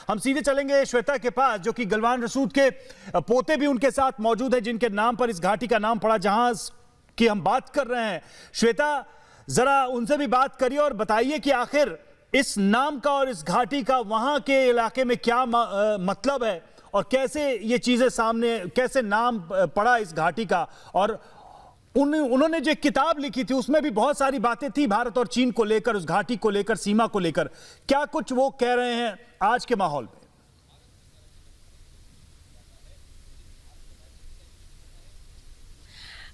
हम सीधे चलेंगे श्वेता के पास, जो कि गलवान रसूद के पोते भी उनके साथ मौजूद है, जिनके नाम पर इस घाटी का नाम पड़ा, जहां की हम बात कर रहे हैं। श्वेता, जरा उनसे भी बात करिए और बताइए कि आखिर इस नाम का और इस घाटी का वहां के इलाके में क्या मतलब है, और कैसे ये चीजें सामने, कैसे नाम पड़ा इस घाटी का। और उन्होंने जो किताब लिखी थी उसमें भी बहुत सारी बातें थी भारत और चीन को लेकर, उस घाटी को लेकर, सीमा को लेकर। क्या कुछ वो कह रहे हैं आज के माहौल में?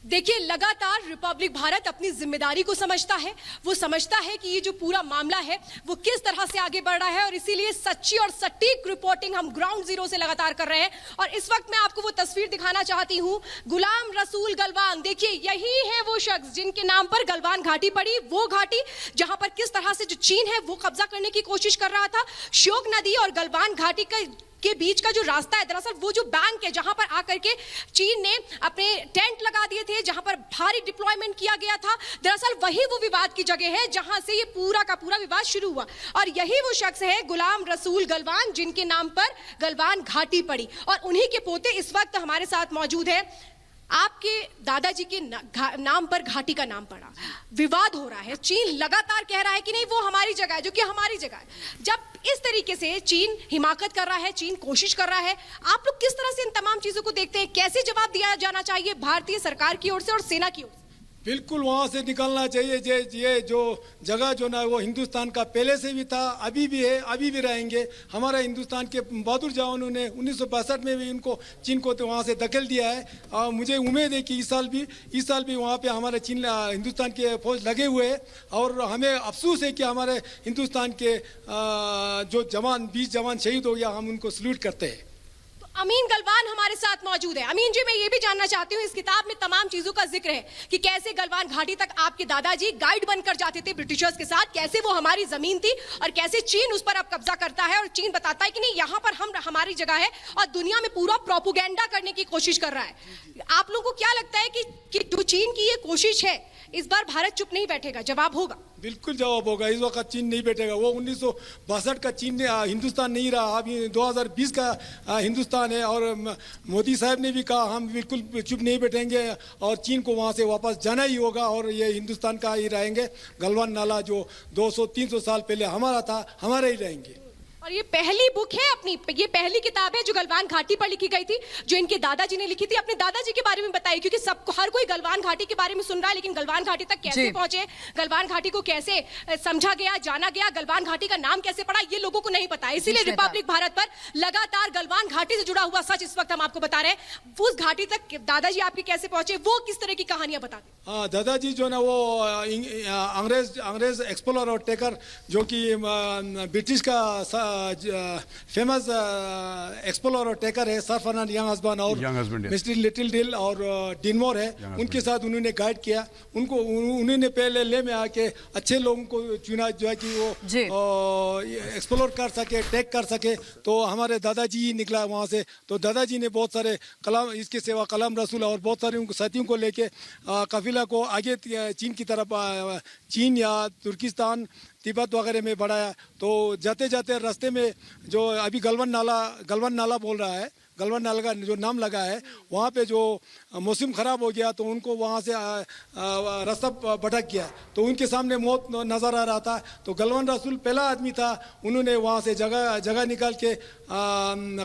देखिए, लगातार रिपब्लिक भारत अपनी जिम्मेदारी को समझता है। वो समझता है कि ये जो पूरा मामला है वो किस तरह से आगे बढ़ रहा है, और इसीलिए सच्ची और सटीक रिपोर्टिंग हम ग्राउंड जीरो से लगातार कर रहे हैं। और इस वक्त मैं आपको वो तस्वीर दिखाना चाहती हूँ, गुलाम रसूल गलवान। देखिए, यही है वो शख्स जिनके नाम पर गलवान घाटी पड़ी, वो घाटी जहां पर किस तरह से जो चीन है वो कब्जा करने की कोशिश कर रहा था। श्योक नदी और गलवान घाटी के बीच का जो रास्ता है, दरअसल वो जो बैंक है जहां पर आकर के चीन ने अपने टेंट लगा दिए थे, जहां पर भारी डिप्लॉयमेंट किया गया था, दरअसल वही वो विवाद की जगह है जहां से ये पूरा का पूरा विवाद शुरू हुआ। और यही वो शख्स है गुलाम रसूल गलवान, जिनके नाम पर गलवान घाटी पड़ी, और उन्हीं के पोते इस वक्त हमारे साथ मौजूद है। आपके दादाजी के नाम पर घाटी का नाम पड़ा, विवाद हो रहा है। चीन लगातार कह रहा है कि नहीं, वो हमारी जगह है, जो कि हमारी जगह है। जब इस तरीके से चीन हिमाकत कर रहा है, चीन कोशिश कर रहा है, आप लोग किस तरह से इन तमाम चीजों को देखते हैं? कैसे जवाब दिया जाना चाहिए भारतीय सरकार की ओर से और सेना की ओर से? बिल्कुल वहाँ से निकलना चाहिए। ये जो जगह जो ना वो हिंदुस्तान का पहले से भी था, अभी भी है, अभी भी रहेंगे। हमारे हिंदुस्तान के बहादुर जवानों ने 1962 में भी इनको चीन को तो वहाँ से धकेल दिया है। और मुझे उम्मीद है कि इस साल भी वहाँ पे हमारे हिंदुस्तान के फौज लगे हुए हैं। और हमें अफसोस है कि हमारे हिंदुस्तान के जो जवान 20 जवान शहीद हो गया, हम उनको सल्यूट करते हैं। अमीन गलवान हमारे साथ मौजूद है। अमीन जी, मैं ये भी जानना चाहती हूँ, इस किताब में तमाम चीजों का जिक्र है कि कैसे गलवान घाटी तक आपके दादाजी गाइड बनकर जाते थे ब्रिटिशर्स के साथ, कैसे वो हमारी जमीन थी और कैसे चीन उस पर अब कब्जा करता है, और चीन बताता है कि नहीं, यहाँ पर हमारी जगह है, और दुनिया में पूरा प्रोपोगेंडा करने की कोशिश कर रहा है। आप लोगों को क्या लगता है कि जो चीन की ये कोशिश है, इस बार भारत चुप नहीं बैठेगा, जवाब होगा? बिल्कुल जवाब होगा। इस वक्त चीन नहीं बैठेगा। वो 1962 का चीन हिंदुस्तान नहीं रहा, अभी 2020 का हिंदुस्तान है। और मोदी साहब ने भी कहा हम बिल्कुल चुप नहीं बैठेंगे, और चीन को वहाँ से वापस जाना ही होगा, और ये हिंदुस्तान का ही रहेंगे। गलवान नाला जो 200-300 साल पहले हमारा था, हमारे ही रहेंगे। और ये पहली बुक है अपनी, ये पहली किताब है जो गलवान घाटी पर लिखी गई थी, जो इनके दादाजी ने लिखी थी। अपने दादाजी के बारे में बताइए, क्योंकि सबको, हर कोई गलवान घाटी के बारे में सुन रहा है, लेकिन गलवान घाटी तक कैसे पहुंचे, गलवान घाटी को कैसे समझा गया, जाना गया, गलवान घाटी का नाम कैसे पड़ा, ये लोगों को नहीं पता है। इसीलिए रिपब्लिक भारत पर लगातार गलवान घाटी से जुड़ा हुआ सच इस वक्त हम आपको बता रहे हैं। उस घाटी तक दादाजी आपके कैसे पहुंचे, वो किस तरह की कहानियां बताते हैं? हाँ, दादाजी जो ना वो अंग्रेज एक्सप्लोरर और टेकर, जो कि ब्रिटिश का फेमस एक्सप्लोरर और टेकर है, सर फर्नांड यंग हस्बैंड और मिस्टर लिटिल डिल और डिनमोर है, उनके साथ उन्होंने गाइड किया। उन्होंने पहले ले में आके अच्छे लोगों को चुना, जो है कि वो एक्सप्लोर कर सके, टेक कर सके। तो हमारे दादाजी ही निकला वहाँ से। तो दादाजी ने बहुत सारे कलाम, इसके सेवा कलाम रसूल और बहुत सारे उनको साथियों को लेके काफिला को आगे चीन की तरफ, चीन या तुर्किस्तान, तिब्बत वगैरह में बढ़ाया। तो जाते जाते रास्ते में जो अभी गलवान नाला बोल रहा है, गलवान नाला का जो नाम लगा है, वहाँ पे जो मौसम ख़राब हो गया तो उनको वहाँ से रास्ता भटक गया, तो उनके सामने मौत नज़र आ रहा था। तो गलवान रसूल पहला आदमी था, उन्होंने वहाँ से जगह निकाल के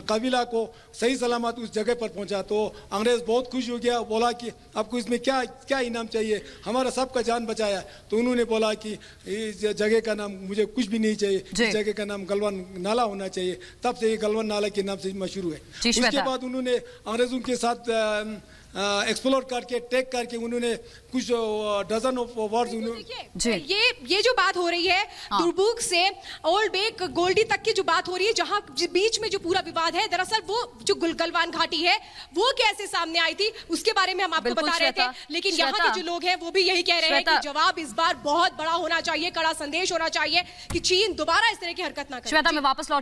कबीला को सही सलामत उस जगह पर पहुँचा। तो अंग्रेज़ बहुत खुश हो गया, बोला कि आपको इसमें क्या इनाम चाहिए, हमारा सबका जान बचाया। तो उन्होंने बोला कि इस जगह का नाम मुझे कुछ भी नहीं चाहिए, इस जगह का नाम गलवान नाला होना चाहिए। तब से ये गलवान नाला के नाम से मशहूर है। उसके बाद उन्होंने अंग्रेजों के साथ एक्सप्लोर करके, टेक करके, उन्होंने कुछ डजन ऑफ वर्ड्स। ये जो बात हो रही है, दुर्बुक से ओल्ड बेक गोल्डी तक की जो बात हो रही है, जहां बीच में जो पूरा विवाद है, दरअसल वो जो गलवान घाटी है वो कैसे सामने आई थी, उसके बारे में हम आपको बता रहे थे। लेकिन यहाँ के जो लोग हैं वो भी यही कह रहे हैं कि जवाब इस बार बहुत बड़ा होना चाहिए, कड़ा संदेश होना चाहिए कि चीन दोबारा इस तरह की हरकत ना करे। श्वेता, मैं वापस लौट